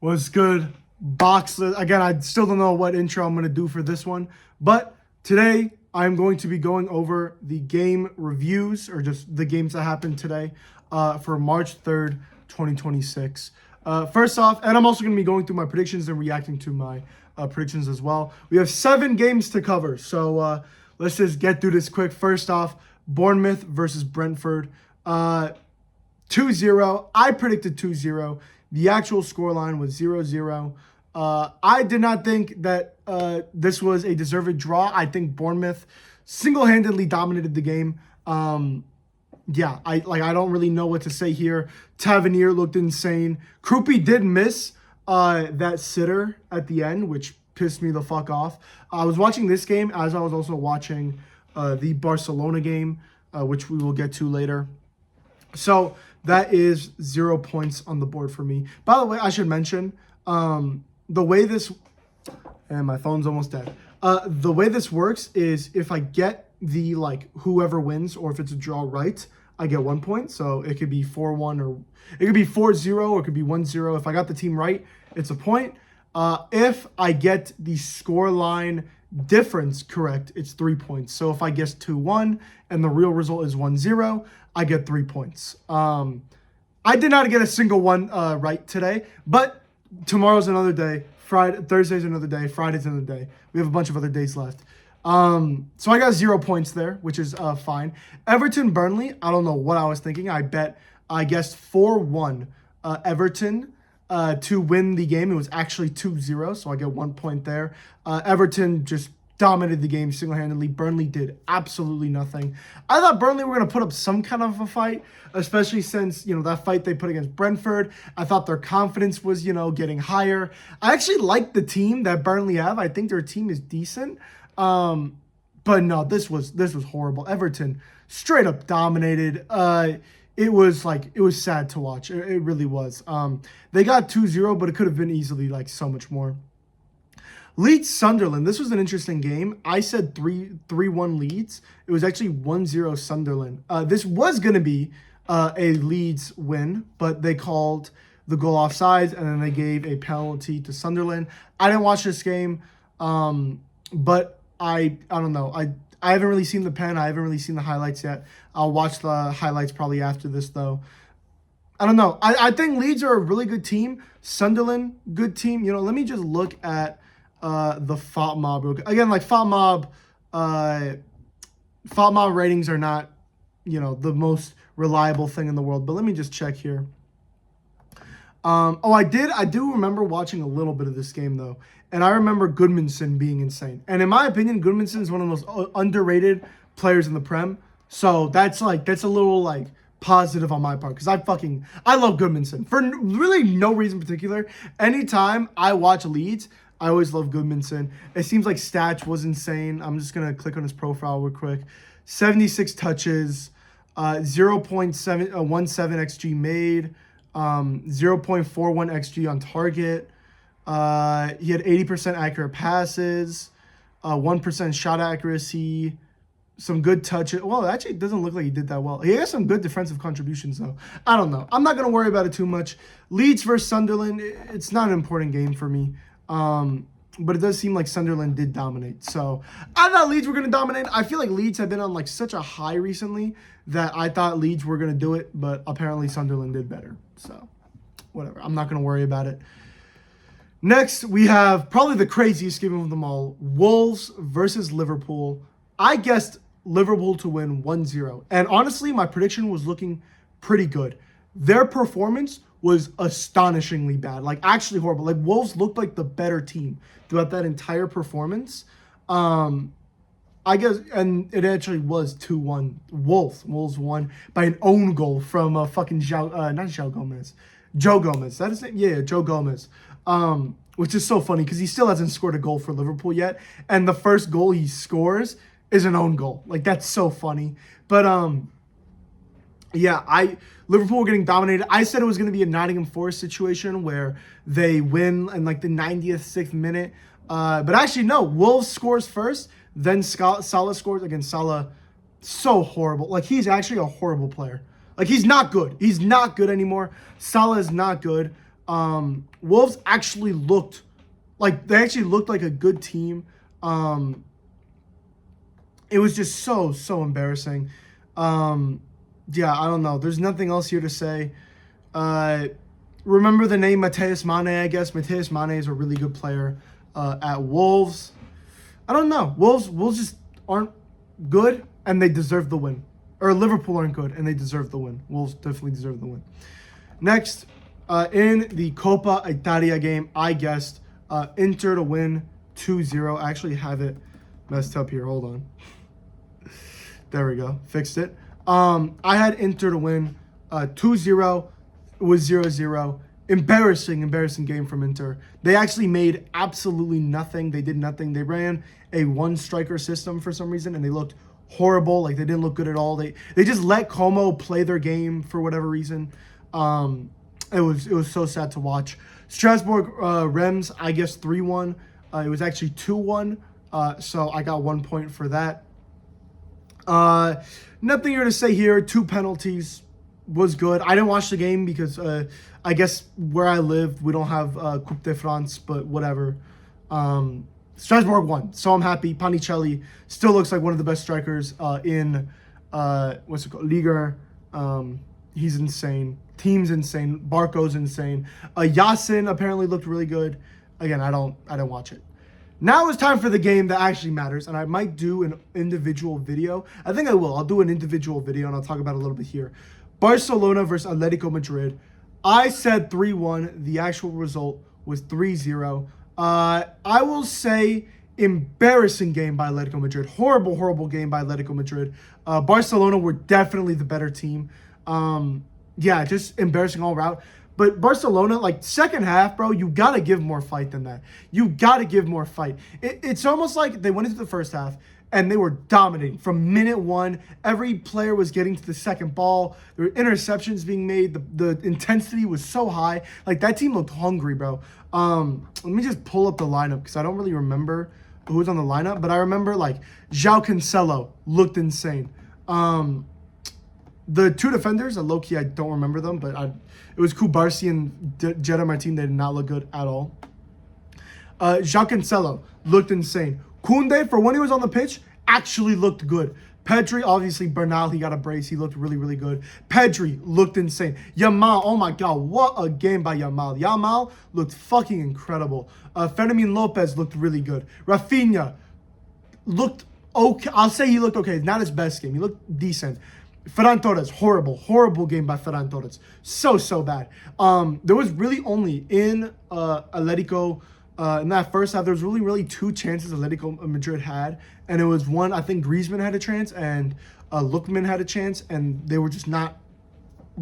What's good? Boxless. Again, I still don't know what intro I'm going to do for this one, but today I'm going to be going over the game reviews, or just the games that happened today for March 3rd, 2026. First off, and I'm also going to be going through my predictions and reacting to my predictions as well. We have 7 games to cover, so let's just get through this quick. First off, Bournemouth versus Brentford. 2-0. I predicted 2-0. The actual scoreline was 0-0. I did not think that this was a deserved draw. I think Bournemouth single-handedly dominated the game. Yeah, I don't really know what to say here. Tavernier looked insane. Krupi did miss that sitter at the end, which pissed me the fuck off. I was watching this game as I was also watching the Barcelona game, which we will get to later. So that is 0 points on the board for me. By the way, I should mention the way this, and my phone's almost dead. The way this works is if I get the whoever wins, or if it's a draw right, I get 1 point. So it could be 4-1, or it could be 4-0, or it could be 1-0. If I got the team right, it's a point. If I get the score line difference correct, it's 3 points. So if I guess 2-1 and the real result is 1-0, I get 3 points. I did not get a single one right today, but tomorrow's another day. Thursday's another day. Friday's another day. We have a bunch of other days left. So I got 0 points there, which is fine. Everton Burnley, I don't know what I was thinking. I guessed 4-1 Everton to win the game. It was actually 2-0, so I get 1 point there. Everton just dominated the game single-handedly. Burnley did absolutely nothing. I thought Burnley were going to put up some kind of a fight, especially since, that fight they put against Brentford. I thought their confidence was, getting higher. I actually like the team that Burnley have. I think their team is decent. But no, this was horrible. Everton straight up dominated. It was sad to watch. It really was. They got 2-0, but it could have been easily so much more. Leeds Sunderland. This was an interesting game. I said 3-1 Leeds. It was actually 1-0 Sunderland. This was going to be a Leeds win, but they called the goal offsides, and then they gave a penalty to Sunderland. I didn't watch this game, but I don't know. I haven't really seen the pen. I haven't really seen the highlights yet. I'll watch the highlights probably after this, though. I don't know. I think Leeds are a really good team. Sunderland, good team. Let me just look at the FOTMob. Again, FOTMob ratings are not, the most reliable thing in the world. But let me just check here. I do remember watching a little bit of this game, though. And I remember Goodmanson being insane. And in my opinion, Goodmanson is one of the most underrated players in the Prem. So that's a little positive on my part, because I love Goodmanson for really no reason in particular. Anytime I watch Leeds, I always love Goodmanson. It seems like Stats was insane. I'm just going to click on his profile real quick. 76 touches, 0.17 XG made, 0.41 XG on target. He had 80% accurate passes, 1% shot accuracy, some good touches. Well, actually, it doesn't look like he did that well. He has some good defensive contributions, though. I don't know. I'm not going to worry about it too much. Leeds versus Sunderland, it's not an important game for me. But it does seem like Sunderland did dominate. So I thought Leeds were going to dominate. I feel like Leeds have been on such a high recently that I thought Leeds were going to do it, but apparently Sunderland did better. So whatever. I'm not going to worry about it. Next, we have probably the craziest game of them all. Wolves versus Liverpool. I guessed Liverpool to win 1-0. And honestly, my prediction was looking pretty good. Their performance was astonishingly bad. Actually horrible. Wolves looked like the better team throughout that entire performance. I guess, and it actually was 2-1. Wolves won by an own goal from Joe Gomez. That is it? Yeah, Joe Gomez. Which is so funny because he still hasn't scored a goal for Liverpool yet. And the first goal he scores is an own goal. That's so funny. But yeah, Liverpool were getting dominated. I said it was going to be a Nottingham Forest situation where they win in the 90th, 6th minute. But actually, no. Wolves scores first, then Salah scores. Again, Salah, so horrible. He's actually a horrible player. He's not good. He's not good anymore. Salah is not good. Wolves actually looked like a good team. It was just so embarrassing. Yeah, I don't know. There's nothing else here to say. Remember the name Matheus Mane, I guess. Matheus Mane is a really good player at Wolves. I don't know. Wolves just aren't good, and they deserve the win. Or Liverpool aren't good, and they deserve the win. Wolves definitely deserve the win. Next, in the Coppa Italia game, I guessed Inter to win 2-0. I actually have it messed up here. Hold on. There we go. Fixed it. I had Inter to win 2-0. It was 0-0. Embarrassing game from Inter. They actually made absolutely nothing. They did nothing. They ran a one-striker system for some reason, and they looked horrible. Like, they didn't look good at all. They just let Como play their game for whatever reason. It was so sad to watch. Strasbourg Rems, I guess 3-1. It was actually 2-1. So I got 1 point for that. Nothing here to say here. 2 penalties was good. I didn't watch the game because I guess where I live, we don't have Coupe de France, but whatever. Strasbourg won, so I'm happy. Panicelli still looks like one of the best strikers in what's it called? Liga. He's insane. Team's insane. Barco's insane. Yasin apparently looked really good. Again, I don't watch it. Now it's time for the game that actually matters, and I might do an individual video. I think I will. I'll do an individual video, and I'll talk about it a little bit here. Barcelona versus Atletico Madrid. I said 3-1. The actual result was 3-0. I will say embarrassing game by Atletico Madrid. Horrible game by Atletico Madrid. Barcelona were definitely the better team. Yeah, just embarrassing all around. But Barcelona, like, second half, bro, you got to give more fight than that. You got to give more fight. It's almost like they went into the first half, and they were dominating from minute 1. Every player was getting to the second ball. There were interceptions being made. The intensity was so high. Like, that team looked hungry, bro. Let me just pull up the lineup because I don't really remember who was on the lineup. But I remember, like, João Cancelo looked insane. The 2 defenders, low-key, I don't remember them. But it was Kubarsi and Jetta Martin. They did not look good at all. João Cancelo looked insane. Koundé, for when he was on the pitch, actually looked good. Pedri, obviously, Bernal, he got a brace. He looked really good. Pedri looked insane. Yamal, oh my God, what a game by Yamal. Yamal looked fucking incredible. Fermin Lopez looked really good. Rafinha looked okay. I'll say he looked okay. Not his best game. He looked decent. Ferran Torres, horrible game by Ferran Torres. So bad. There was really only in Atletico, in that first half, there was really 2 chances Atletico Madrid had. And it was one, I think Griezmann had a chance, and Lookman had a chance, and they were just not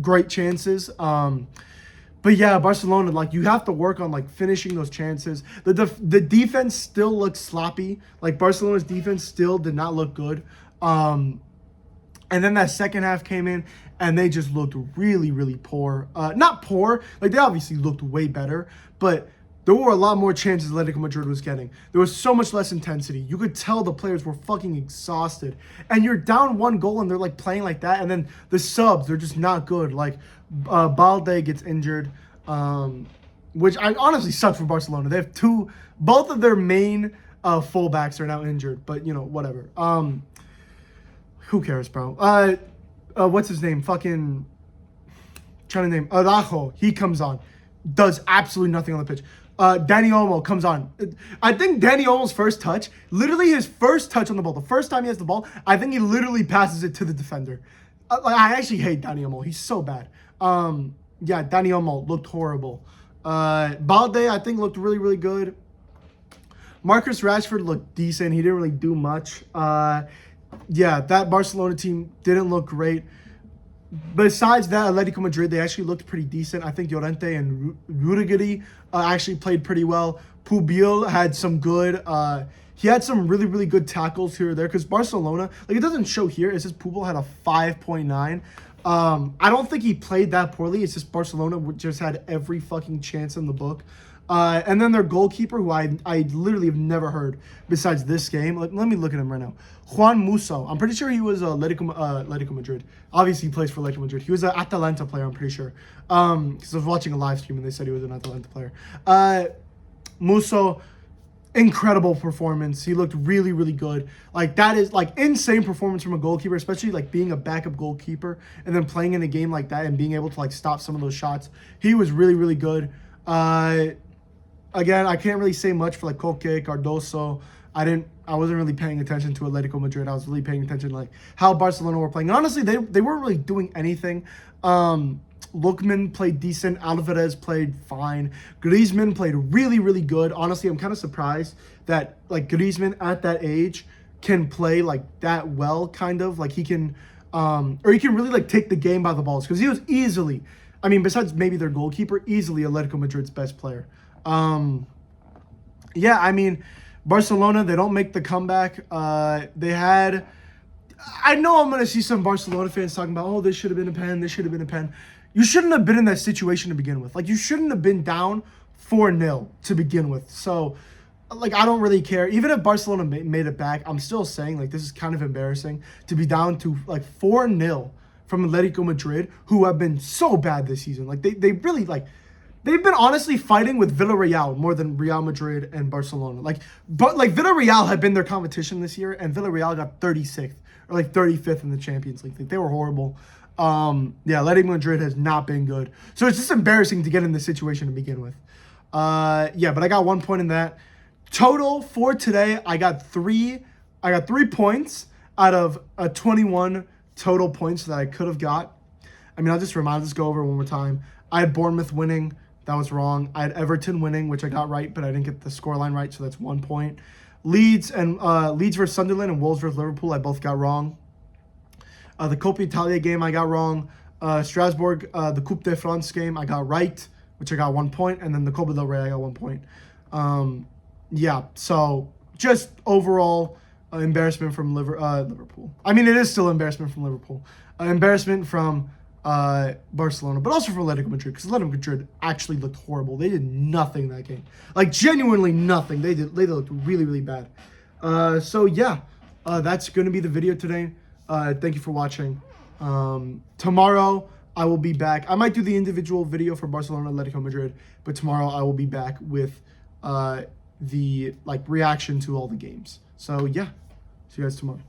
great chances. But yeah, Barcelona, like, you have to work on, like, finishing those chances. The defense still looks sloppy. Like, Barcelona's defense still did not look good. And then that second half came in, and they just looked really poor. Not poor. Like, they obviously looked way better. But there were a lot more chances Atletico Madrid was getting. There was so much less intensity. You could tell the players were fucking exhausted. And you're down 1 goal, and they're, like, playing like that. And then the subs, they're just not good. Like, Balde gets injured, which I honestly sucks for Barcelona. They have both of their main fullbacks are now injured. But, you know, whatever. Who cares, bro? What's his name? Fucking trying to name Araujo. He comes on, does absolutely nothing on the pitch. Dani Olmo comes on. I think Dani Olmo's first touch, literally his first touch on the ball, the first time he has the ball, I think he literally passes it to the defender. I actually hate Dani Olmo. He's so bad. Yeah, Dani Olmo looked horrible. Balde, I think, looked really good. Marcus Rashford looked decent. He didn't really do much. Yeah, that Barcelona team didn't look great. Besides that, Atletico Madrid, they actually looked pretty decent. I think Llorente and Rudiger actually played pretty well. Pubil had some good, he had some really good tackles here or there. Because Barcelona, like, it doesn't show here. It says Pubil had a 5.9. I don't think he played that poorly. It's just Barcelona just had every fucking chance in the book. And then their goalkeeper, who I literally have never heard besides this game. Let me look at him right now. Juan Musso. I'm pretty sure he was Atletico Madrid. Obviously, he plays for Atletico Madrid. He was an Atalanta player, I'm pretty sure. Because I was watching a live stream and they said he was an Atalanta player. Musso, incredible performance. He looked really, really good. Like, that is, like, insane performance from a goalkeeper, especially, like, being a backup goalkeeper and then playing in a game like that and being able to, like, stop some of those shots. He was really, really good. Again, I can't really say much for, like, Koke, Cardoso. I wasn't really paying attention to Atletico Madrid. I was really paying attention to, like, how Barcelona were playing. And honestly, they weren't really doing anything. Lookman played decent. Alvarez played fine. Griezmann played really, really good. Honestly, I'm kind of surprised that, like, Griezmann at that age can play, like, that well, kind of. Like, he can, or he can really, like, take the game by the balls. Because he was easily, I mean, besides maybe their goalkeeper, easily Atletico Madrid's best player. Yeah, I mean, Barcelona, they don't make the comeback. They had, I know I'm going to see some Barcelona fans talking about, oh, this should have been a pen, this should have been a pen. You shouldn't have been in that situation to begin with. Like, you shouldn't have been down 4-0 to begin with. So, like, I don't really care. Even if Barcelona made it back, I'm still saying, like, this is kind of embarrassing to be down to, like, 4-0 from Atletico Madrid, who have been so bad this season. Like, they really, like, they've been honestly fighting with Villarreal more than Real Madrid and Barcelona. Like, but, like, Villarreal had been their competition this year, and Villarreal got 36th or, like, 35th in the Champions League. Like, they were horrible. Yeah, Atletico Madrid has not been good. So it's just embarrassing to get in this situation to begin with. Yeah, but I got 1 point in that. Total for today, I got 3 points out of a 21 total points that I could have got. I mean, I'll just go over it one more time. I had Bournemouth winning. That was wrong. I had Everton winning, which I got right, but I didn't get the scoreline right, so that's 1 point. Leeds versus Sunderland and Wolves versus Liverpool, I both got wrong. The Coppa Italia game, I got wrong. Strasbourg, the Coupe de France game, I got right, which I got 1 point. And then the Copa del Rey, I got 1 point. Yeah, so just overall embarrassment from Liverpool. I mean, it is still embarrassment from Liverpool. Embarrassment from Barcelona, but also from Atletico Madrid, because Atletico Madrid actually looked horrible. They did nothing that game. Like, genuinely nothing. They looked really, really bad. So, yeah, that's going to be the video today. Thank you for watching. Tomorrow I will be back. I might do the individual video for Barcelona, Atletico Madrid, but tomorrow I will be back with the reaction to all the games. So yeah, see you guys tomorrow.